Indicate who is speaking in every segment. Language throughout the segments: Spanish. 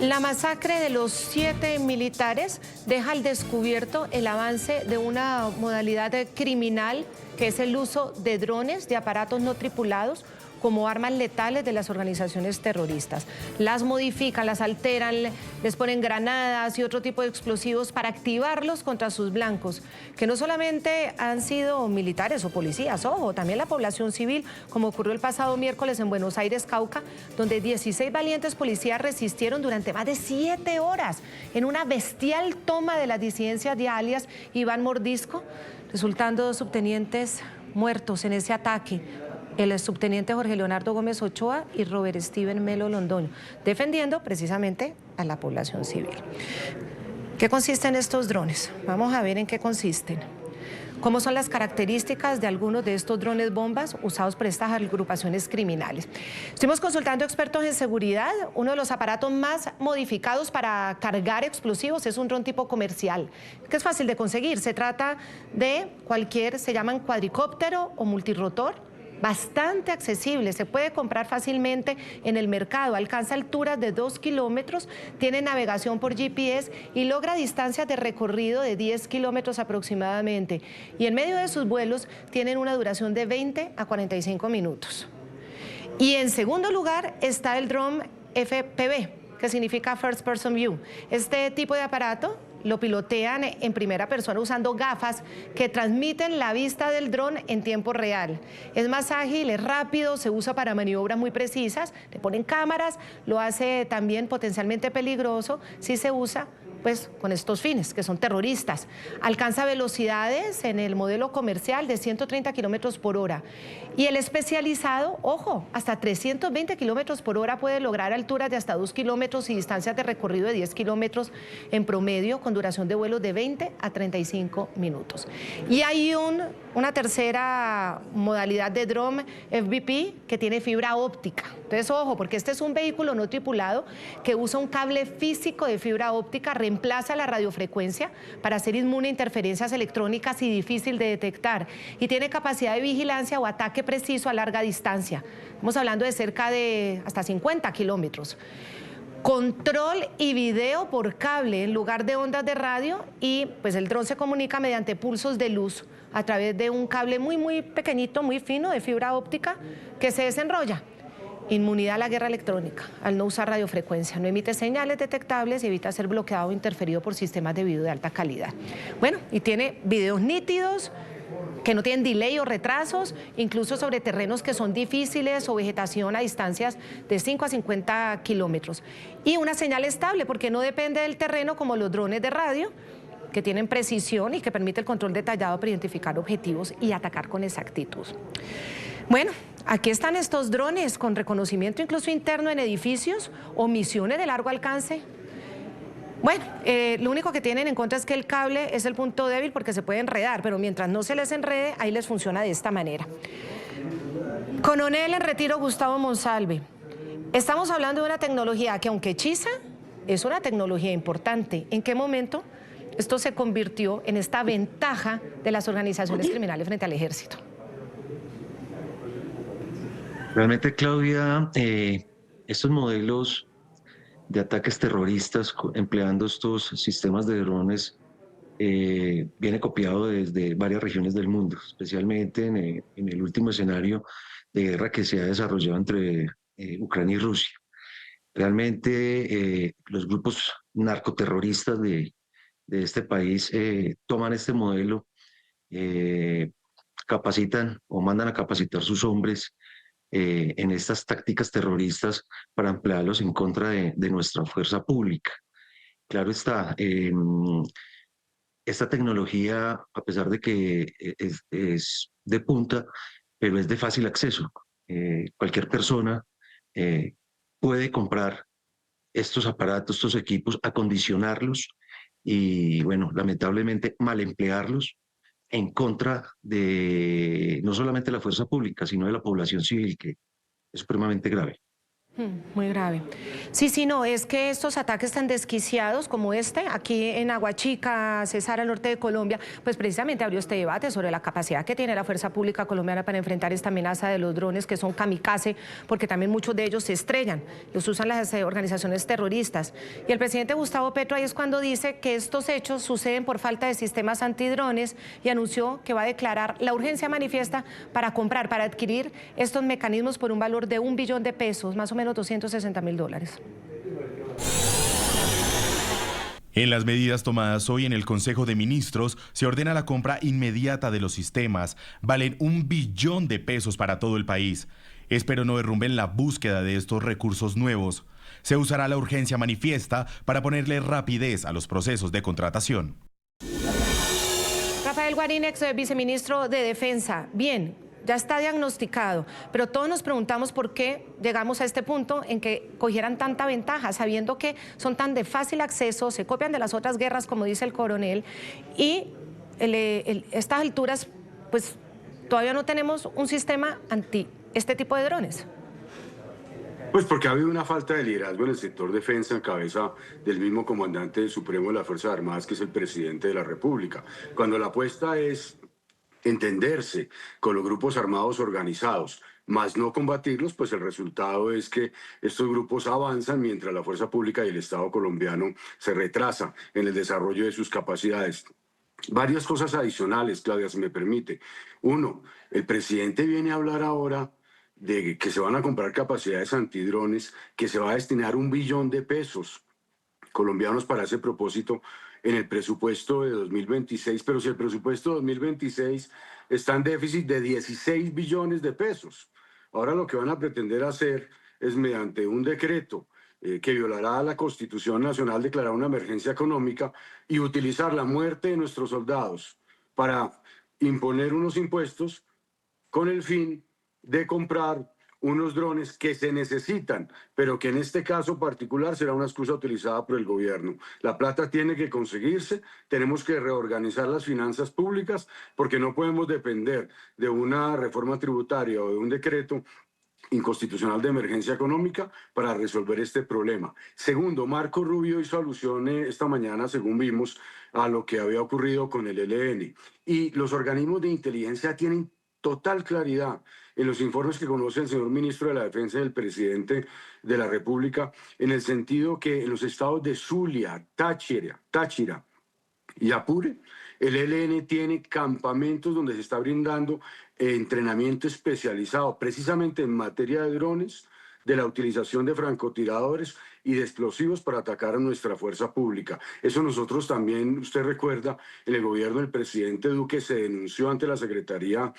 Speaker 1: La masacre de los 7 militares deja al descubierto el avance de una modalidad criminal que es el uso de drones, de aparatos no tripulados, como armas letales de las organizaciones terroristas. Las modifican, las alteran, les ponen granadas y otro tipo de explosivos para activarlos contra sus blancos, que no solamente han sido militares o policías, ojo, también la población civil, como ocurrió el pasado miércoles en Buenos Aires, Cauca, donde 16 valientes policías resistieron durante más de 7 horas en una bestial toma de las disidencias de alias Iván Mordisco, resultando 2 subtenientes muertos en ese ataque, el subteniente Jorge Leonardo Gómez Ochoa y Robert Steven Melo Londoño, defendiendo precisamente a la población civil. ¿Qué consisten estos drones? Vamos a ver en qué consisten. ¿Cómo son las características de algunos de estos drones bombas usados por estas agrupaciones criminales? Estuvimos consultando expertos en seguridad. Uno de los aparatos más modificados para cargar explosivos es un dron tipo comercial, que es fácil de conseguir. Se trata de se llaman cuadricóptero o multirotor, bastante accesible, se puede comprar fácilmente en el mercado, alcanza alturas de 2 kilómetros, tiene navegación por GPS y logra distancias de recorrido de 10 kilómetros aproximadamente. Y en medio de sus vuelos tienen una duración de 20 a 45 minutos. Y en segundo lugar está el dron FPV, que significa First Person View. Este tipo de aparato lo pilotean en primera persona usando gafas que transmiten la vista del dron en tiempo real. Es más ágil, es rápido, se usa para maniobras muy precisas, le ponen cámaras, lo hace también potencialmente peligroso si se usa pues con estos fines, que son terroristas. Alcanza velocidades en el modelo comercial de 130 kilómetros por hora. Y el especializado, ojo, hasta 320 kilómetros por hora puede lograr alturas de hasta 2 kilómetros y distancias de recorrido de 10 kilómetros en promedio, con duración de vuelo de 20 a 35 minutos. Y hay una tercera modalidad de dron FPV que tiene fibra óptica. Entonces, ojo, porque este es un vehículo no tripulado que usa un cable físico de fibra óptica, reemplaza la radiofrecuencia para ser inmune a interferencias electrónicas y difícil de detectar, y tiene capacidad de vigilancia o ataque preciso a larga distancia. Estamos hablando de cerca de hasta 50 kilómetros. Control y video por cable en lugar de ondas de radio, y pues el dron se comunica mediante pulsos de luz a través de un cable muy pequeñito, muy fino de fibra óptica que se desenrolla. Inmunidad a la guerra electrónica, al no usar radiofrecuencia, no emite señales detectables y evita ser bloqueado o interferido por sistemas de video de alta calidad. Bueno, y tiene videos nítidos, que no tienen delay o retrasos, incluso sobre terrenos que son difíciles o vegetación a distancias de 5 a 50 kilómetros. Y una señal estable, porque no depende del terreno como los drones de radio, que tienen precisión y que permite el control detallado para identificar objetivos y atacar con exactitud. Bueno, aquí están estos drones con reconocimiento incluso interno en edificios o misiones de largo alcance. Bueno, lo único que tienen en contra es que el cable es el punto débil porque se puede enredar, pero mientras no se les enrede, ahí les funciona de esta manera. Coronel en retiro Gustavo Monsalve, estamos hablando de una tecnología que, aunque hechiza, es una tecnología importante. ¿En qué momento esto se convirtió en esta ventaja de las organizaciones criminales frente al ejército?
Speaker 2: Realmente, Claudia, estos modelos de ataques terroristas empleando estos sistemas de drones viene copiado desde varias regiones del mundo, especialmente en el último escenario de guerra que se ha desarrollado entre Ucrania y Rusia. Realmente los grupos narcoterroristas de este país toman este modelo, capacitan o mandan a capacitar sus hombres en estas tácticas terroristas para emplearlos en contra de nuestra fuerza pública. Claro está, esta tecnología, a pesar de que es de punta, pero es de fácil acceso. Cualquier persona eh, puede comprar estos aparatos, estos equipos, acondicionarlos y, bueno, lamentablemente mal emplearlos en contra de no solamente la fuerza pública, sino de la población civil, que es supremamente grave.
Speaker 1: Muy grave. Sí, sí, no, es que estos ataques tan desquiciados como este, aquí en Aguachica, Cesar, al norte de Colombia, pues precisamente abrió este debate sobre la capacidad que tiene la fuerza pública colombiana para enfrentar esta amenaza de los drones que son kamikaze, porque también muchos de ellos se estrellan, los usan las organizaciones terroristas. Y el presidente Gustavo Petro ahí es cuando dice que estos hechos suceden por falta de sistemas antidrones y anunció que va a declarar la urgencia manifiesta para comprar, para adquirir estos mecanismos por un valor de $1 billón, más o menos $260.000.
Speaker 3: En las medidas tomadas hoy en el Consejo de Ministros se ordena la compra inmediata de los sistemas. Valen $1 billón para todo el país. Espero no derrumben la búsqueda de estos recursos nuevos. Se usará la urgencia manifiesta para ponerle rapidez a los procesos de contratación.
Speaker 1: Rafael Guarín, ex viceministro de Defensa. Bien, ya está diagnosticado, pero todos nos preguntamos por qué llegamos a este punto en que cogieran tanta ventaja, sabiendo que son tan de fácil acceso, se copian de las otras guerras, como dice el coronel, y estas alturas, pues todavía no tenemos un sistema anti este tipo de drones.
Speaker 4: Pues porque ha habido una falta de liderazgo en el sector defensa en cabeza del mismo comandante supremo de las Fuerzas Armadas, que es el presidente de la República. Cuando la apuesta es entenderse con los grupos armados organizados, más no combatirlos, pues el resultado es que estos grupos avanzan mientras la fuerza pública y el Estado colombiano se retrasa en el desarrollo de sus capacidades. Varias cosas adicionales, Claudia, si me permite. Uno, el presidente viene a hablar ahora de que se van a comprar capacidades antidrones, que se va a destinar $1 billón colombianos para ese propósito en el presupuesto de 2026, pero si el presupuesto de 2026 está en déficit de $16 billones. Ahora lo que van a pretender hacer es, mediante un decreto que violará la Constitución Nacional, declarar una emergencia económica y utilizar la muerte de nuestros soldados para imponer unos impuestos con el fin de comprar unos drones que se necesitan, pero que en este caso particular será una excusa utilizada por el gobierno. La plata tiene que conseguirse, tenemos que reorganizar las finanzas públicas, porque no podemos depender de una reforma tributaria o de un decreto inconstitucional de emergencia económica para resolver este problema. Segundo, Marco Rubio hizo alusión esta mañana, según vimos, a lo que había ocurrido con el ELN. Y los organismos de inteligencia tienen total claridad en los informes que conoce el señor ministro de la Defensa y el presidente de la República, en el sentido que en los estados de Zulia, Táchira y Apure, el ELN tiene campamentos donde se está brindando entrenamiento especializado precisamente en materia de drones, de la utilización de francotiradores y de explosivos para atacar a nuestra fuerza pública. Eso nosotros también, usted recuerda, en el gobierno del presidente Duque se denunció ante la Secretaría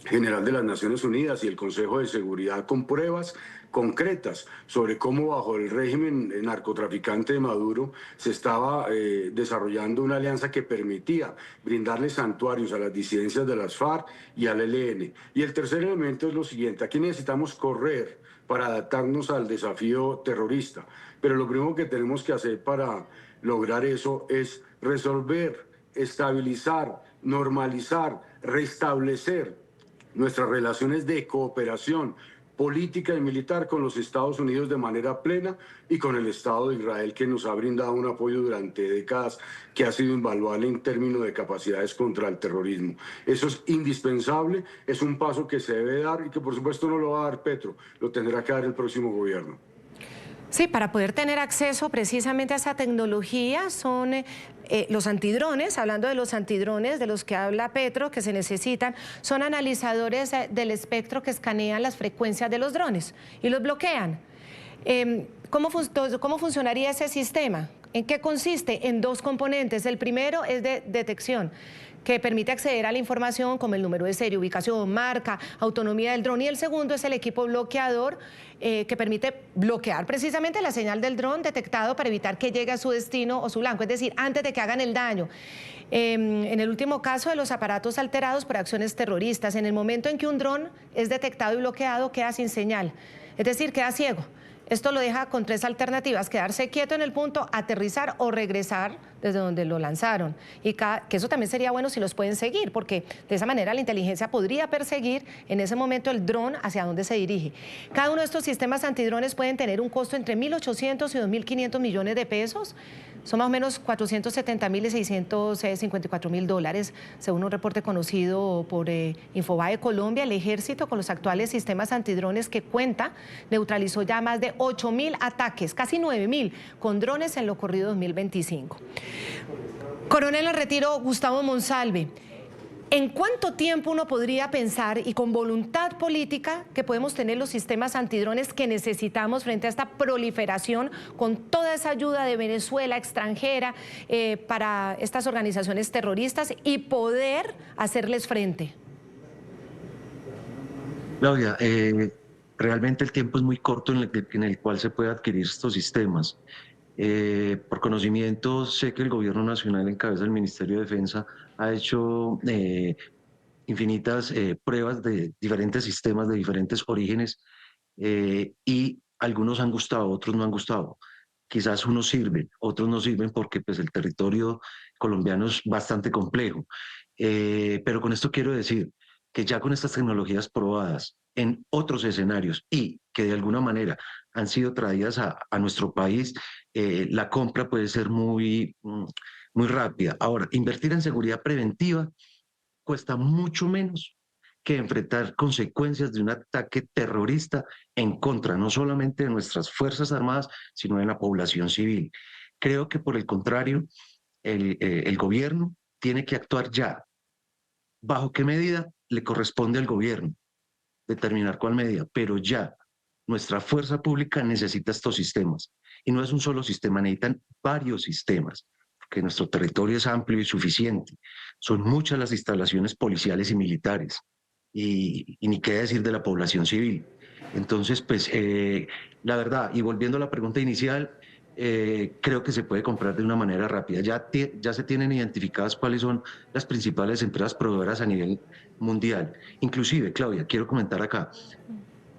Speaker 4: General de las Naciones Unidas y el Consejo de Seguridad con pruebas concretas sobre cómo bajo el régimen narcotraficante de Maduro se estaba desarrollando una alianza que permitía brindarle santuarios a las disidencias de las FARC y al ELN. Y el tercer elemento es lo siguiente: aquí necesitamos correr para adaptarnos al desafío terrorista, pero lo primero que tenemos que hacer para lograr eso es resolver, estabilizar, normalizar, restablecer nuestras relaciones de cooperación política y militar con los Estados Unidos de manera plena y con el Estado de Israel, que nos ha brindado un apoyo durante décadas que ha sido invaluable en términos de capacidades contra el terrorismo. Eso es indispensable, es un paso que se debe dar y que por supuesto no lo va a dar Petro, lo tendrá que dar el próximo gobierno.
Speaker 1: Sí, para poder tener acceso precisamente a esa tecnología son los antidrones, hablando de los antidrones de los que habla Petro, que se necesitan, son analizadores del espectro que escanean las frecuencias de los drones y los bloquean. ¿Cómo funcionaría ese sistema? ¿En qué consiste? En dos componentes. El primero es de detección, que permite acceder a la información como el número de serie, ubicación, marca, autonomía del dron. Y el segundo es el equipo bloqueador, que permite bloquear precisamente la señal del dron detectado para evitar que llegue a su destino o su blanco, es decir, antes de que hagan el daño. En el último caso de los aparatos alterados por acciones terroristas, en el momento en que un dron es detectado y bloqueado, queda sin señal, es decir, queda ciego. Esto lo deja con 3 alternativas: quedarse quieto en el punto, aterrizar o regresar desde donde lo lanzaron. Y que eso también sería bueno si los pueden seguir, porque de esa manera la inteligencia podría perseguir en ese momento el dron hacia dónde se dirige. Cada uno de estos sistemas antidrones pueden tener un costo entre 1.800 y 2.500 millones de pesos. Son más o menos 470.000 y 654.000 dólares, según un reporte conocido por Infobae Colombia. El ejército, con los actuales sistemas antidrones que cuenta, neutralizó ya más de 8.000 ataques, casi 9.000, con drones en lo corrido 2025. Coronel en retiro Gustavo Monsalve, ¿en cuánto tiempo uno podría pensar, y con voluntad política, que podemos tener los sistemas antidrones que necesitamos frente a esta proliferación, con toda esa ayuda de Venezuela, extranjera, para estas organizaciones terroristas, y poder hacerles frente?
Speaker 2: Claudia, realmente el tiempo es muy corto en el cual se puede adquirir estos sistemas. Por conocimiento, sé que el Gobierno Nacional, en cabeza del Ministerio de Defensa, ha hecho infinitas pruebas de diferentes sistemas, de diferentes orígenes, y algunos han gustado, otros no han gustado. Quizás unos sirven, otros no sirven porque pues, el territorio colombiano es bastante complejo. Pero con esto quiero decir que ya con estas tecnologías probadas en otros escenarios y que de alguna manera han sido traídas a nuestro país, la compra puede ser muy rápida. Ahora, invertir en seguridad preventiva cuesta mucho menos que enfrentar consecuencias de un ataque terrorista en contra no solamente de nuestras Fuerzas Armadas, sino de la población civil. Creo que por el contrario, el gobierno tiene que actuar ya. ¿Bajo qué medida? Le corresponde al gobierno determinar cuál medida, pero ya nuestra fuerza pública necesita estos sistemas. Y no es un solo sistema, necesitan varios sistemas, porque nuestro territorio es amplio y suficiente. Son muchas las instalaciones policiales y militares, y ni qué decir de la población civil. Entonces, pues, la verdad, y volviendo a la pregunta inicial, creo que se puede comprar de una manera rápida. Ya se tienen identificadas cuáles son las principales empresas proveedoras a nivel mundial. Inclusive, Claudia, quiero comentar acá,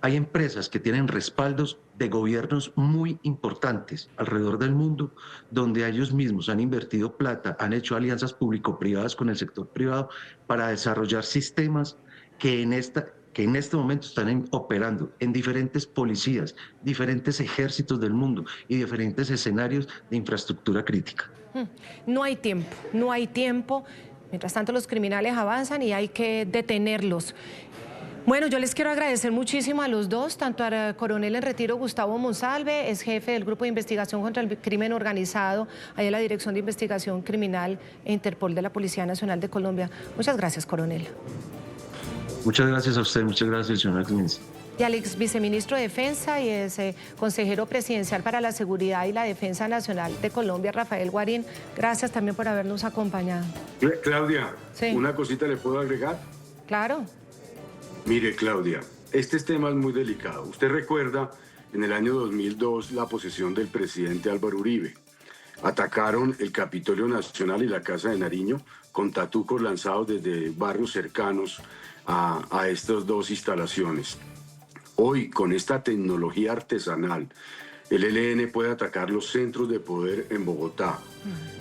Speaker 2: hay empresas que tienen respaldos de gobiernos muy importantes alrededor del mundo, donde ellos mismos han invertido plata, han hecho alianzas público-privadas con el sector privado para desarrollar sistemas que en este momento están operando en diferentes policías, diferentes ejércitos del mundo y diferentes escenarios de infraestructura crítica.
Speaker 1: No hay tiempo, no hay tiempo. Mientras tanto, los criminales avanzan y hay que detenerlos. Bueno, yo les quiero agradecer muchísimo a los dos, tanto al coronel en retiro Gustavo Monsalve, es jefe del Grupo de Investigación contra el Crimen Organizado, ahí en la Dirección de Investigación Criminal e Interpol de la Policía Nacional de Colombia. Muchas gracias, coronel.
Speaker 2: Muchas gracias a usted, muchas gracias, señora Clemencia.
Speaker 1: Y al ex viceministro de Defensa y es consejero presidencial para la Seguridad y la Defensa Nacional de Colombia, Rafael Guarín, gracias también por habernos acompañado.
Speaker 4: Claudia,
Speaker 1: sí.
Speaker 4: ¿Una cosita le puedo agregar?
Speaker 1: Claro.
Speaker 4: Mire, Claudia, este tema es muy delicado. Usted recuerda en el año 2002 la posesión del presidente Álvaro Uribe. Atacaron el Capitolio Nacional y la Casa de Nariño con tatucos lanzados desde barrios cercanos a estas dos instalaciones. Hoy, con esta tecnología artesanal, el ELN puede atacar los centros de poder en Bogotá,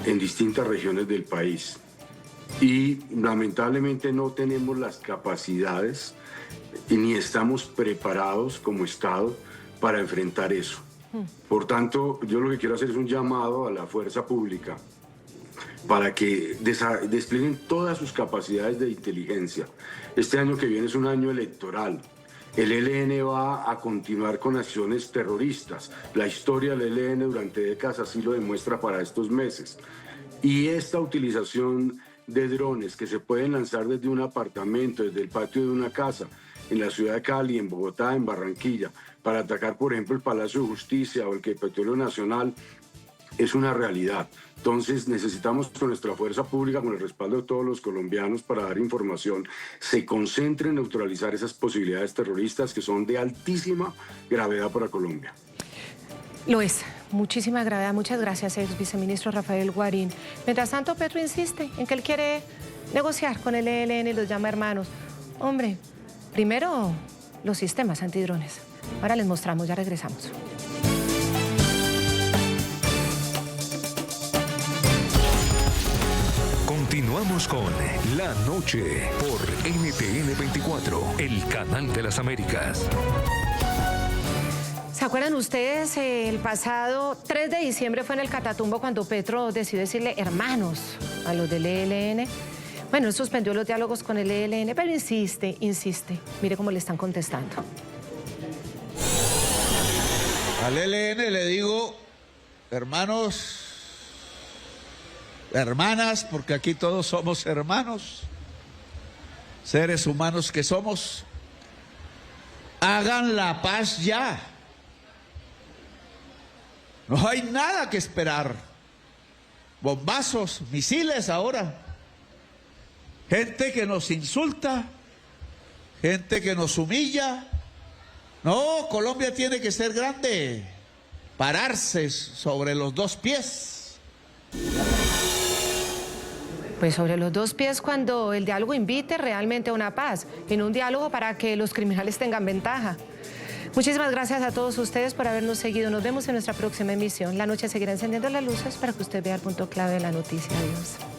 Speaker 4: en distintas regiones del país. Y lamentablemente no tenemos las capacidades y ni estamos preparados como Estado para enfrentar eso. Por tanto, yo lo que quiero hacer es un llamado a la fuerza pública para que desplieguen todas sus capacidades de inteligencia. Este año que viene es un año electoral. El ELN va a continuar con acciones terroristas. La historia del ELN durante décadas así lo demuestra para estos meses. Y esta utilización de drones que se pueden lanzar desde un apartamento, desde el patio de una casa, en la ciudad de Cali, en Bogotá, en Barranquilla, para atacar, por ejemplo, el Palacio de Justicia o el Capitolio Nacional, es una realidad. Entonces necesitamos que nuestra fuerza pública, con el respaldo de todos los colombianos para dar información, se concentre en neutralizar esas posibilidades terroristas que son de altísima gravedad para Colombia.
Speaker 1: Lo es, muchísima gravedad. Muchas gracias, ex viceministro Rafael Guarín. Mientras tanto, Petro insiste en que él quiere negociar con el ELN y los llama hermanos. Hombre, primero los sistemas antidrones. Ahora les mostramos, ya regresamos.
Speaker 5: Seguimos con La Noche por NTN 24, el canal de las Américas.
Speaker 1: ¿Se acuerdan ustedes? El pasado 3 de diciembre fue en el Catatumbo cuando Petro decidió decirle hermanos a los del ELN. Bueno, él suspendió los diálogos con el ELN, pero insiste. Mire cómo le están contestando.
Speaker 6: Al ELN le digo, hermanos, hermanas, porque aquí todos somos hermanos, seres humanos que somos, hagan la paz ya. No hay nada que esperar. Bombazos, misiles ahora. Gente que nos insulta, gente que nos humilla. No, Colombia tiene que ser grande, pararse sobre los dos pies.
Speaker 1: Pues sobre los dos pies cuando el diálogo invite realmente a una paz, en un diálogo para que los criminales tengan ventaja. Muchísimas gracias a todos ustedes por habernos seguido. Nos vemos en nuestra próxima emisión. La noche seguirá encendiendo las luces para que usted vea el punto clave de la noticia. Adiós.